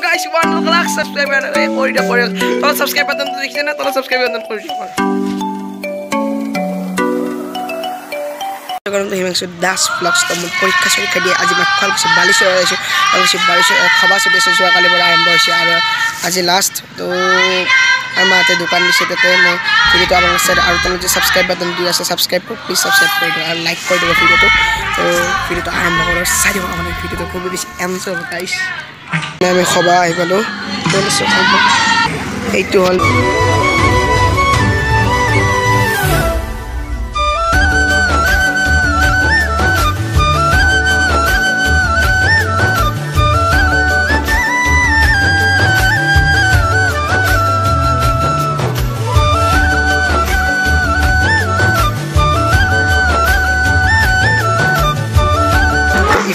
guys, 1 lakh subscriber কৰি দিয়ক তলত subscribe বাটনটো দেখিছে না তলত subscribe বাটন কৰি দিয়ক কাৰণ হিমাংশু দাস ব্লগছ তো মোৰ পৰীক্ষা দিয়ে আজি মই খালছে বালিচৰ আছো আৰু বালিচৰ খবা চলিছে যোৱা কালি পৰা আৰম্ভ হৈছে আৰু আজি লাষ্ট তো আমাতে দোকান দিছে তাতে মই ভিডিওটো আপোনালোকৰ চাই আৰু তলত যে subscribe বাটন দি আছে subscribe প্লিজ subscribe কৰি দিয়ক আৰু লাইক কৰি দিয়ক ভিডিওটো তো ভিডিওটো আৰম্ভ কৰোঁ চাই দিয়ক আপোনালোকে ভিডিওটো খুব বেছি এনজয় হ'ব গাইস আমি খবা আহি পালো এইটো হল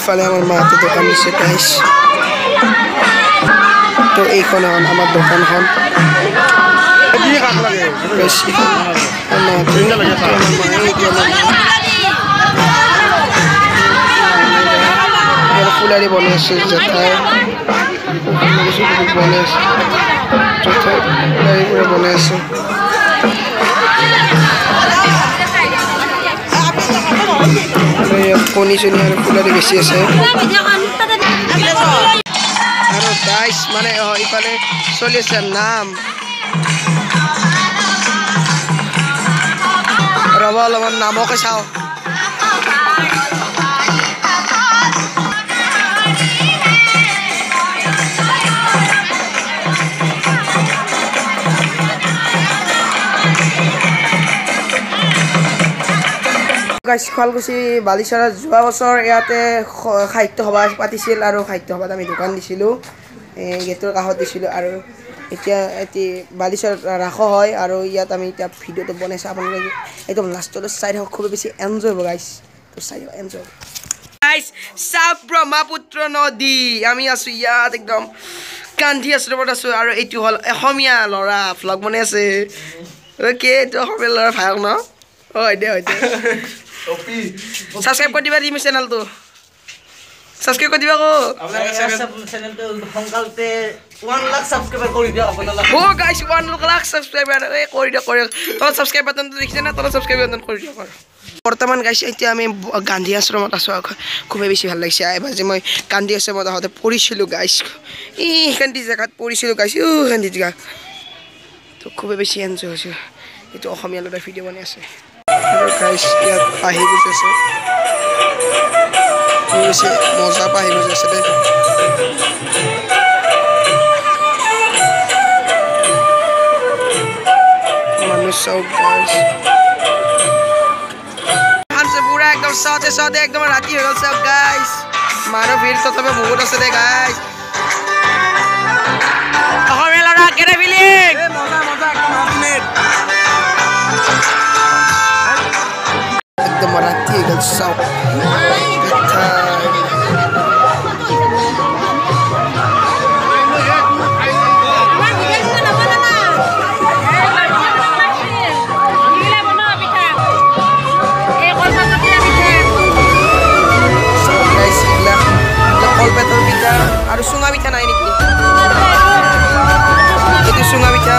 ইফালে আমার মাতে দোকান দিছে গাইস তো এইখন আমার দোকানখন ফুলারি বনাইছে জেঠাই বনাইছে কণী চনি আৰু ফুলাৰি বেছি আছে আৰু গাইস মানে ইফালে চলি আছে নাম ৰব অলপমান নামকে চাওঁ শুৱালকুছি বালিচৰত যোৱা বছৰ ইয়াতে সাহিত্য সভা পাতিছিল আৰু সাহিত্য সভাত আমি দোকান দিছিলোঁ গেটৰ কাষত দিছিলোঁ আৰু এতিয়া বালিচৰত ৰাস হয় আৰু ইয়াত আমি এতিয়া ভিডিঅ'টো বনাইছোঁ আপোনালোকে একদম লাষ্টলৈ চাই থাকক খুব বেছি এনজয় হ'ব গাইছ তো চাই থাকক এনজয় গাইছ চাওক ব্ৰহ্মপুত্ৰ নদী আমি আছোঁ ইয়াত একদম কান্ধি আশ্ৰমত আছোঁ আৰু এইটো হ'ল অসমীয়া ল'ৰা ভ্লগ বনাই আছে অ'কে এইটো অসমীয়া ল'ৰা ভায়ক ন হয় দে সাবস্ক্ৰাইব কৰি দিবা দিম চেনেলটো সাবস্ক্ৰাইব কৰি দিবা কো চেনেলটো সংকালতে 1 লাখ সাবস্ক্ৰাইবাৰ কৰি দিও আপোনালোক গাইস 1 লাখ সাবস্ক্ৰাইবাৰ কৰি দিও তলত সাবস্ক্ৰাইব বাটনটো দেখিছে না তলত সাবস্ক্ৰাইব বাটন কৰি দিও বৰ্তমান গাইস এতিয়া আমি গান্ধী আশ্ৰমত আছো খুব বেছি ভাল লাগিছে এবাৰ যে মই গান্ধী আশ্ৰমত আহোঁতে পঢ়িছিলোঁ গাইস গান্ধী জাগাত পঢ়িছিলোঁ গাইস গান্ধী জাগা তো খুব বেছি এনজয় হৈছে এইটো অসমীয়া ল'ৰা ভিডিঅ' বনাই আছে গাইস ইয়াত আহি গৈছে মজা পাহি গৈছে দে মানুষ সব গাইস हमसे पूरा एकदम साथे एकदम राती हो गल सब गाइस मारो भीड़ तो तबे बहुत আছে দে गाइस অসমীয়া ল'ৰা কেনে ফিলিং মজা একদম আলটিমেট एकदम राती हो गल सब আৰু সুঙা পিঠা নাই নেকি এইটো সুঙা পিঠা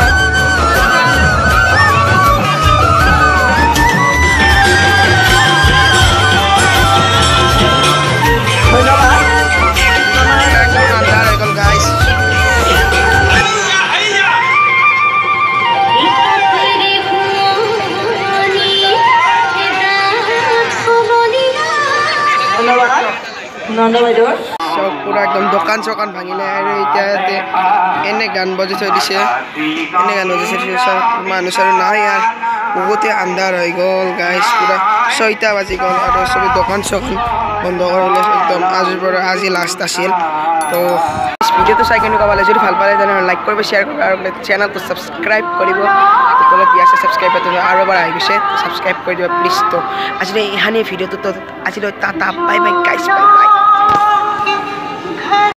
পুৰা একদম দোকান চোকান ভাঙিলে আৰু এতিয়া এনে গান বজাই থৈ দিছে মানুহ আৰু নাই ইয়াৰ বহুতে আন্ধাৰ হৈ গ'ল গাইছ পুৰা 6টা বাজি গ'ল আৰু চবে দোকান চোকান বন্ধ কৰিলে একদম আজি লাষ্ট আছিল তো ভিডিঅ'টো চাই কেনেকুৱা পালে যদি ভাল পালে তেনেহ'লে লাইক কৰিব শ্বেয়াৰ কৰিব আৰু চেনেলটো ছাবস্ক্ৰাইব কৰিব তলত দিয়া আছে ছাবস্ক্ৰাইব বাটন আৰু এবাৰ আহি গৈছে ছাবস্ক্ৰাইব কৰি দিব প্লিজ তো আজিলৈ ইহানে ভিডিঅ'টো আজিলৈ টাটা বাই বাই গাইছ বাই বাই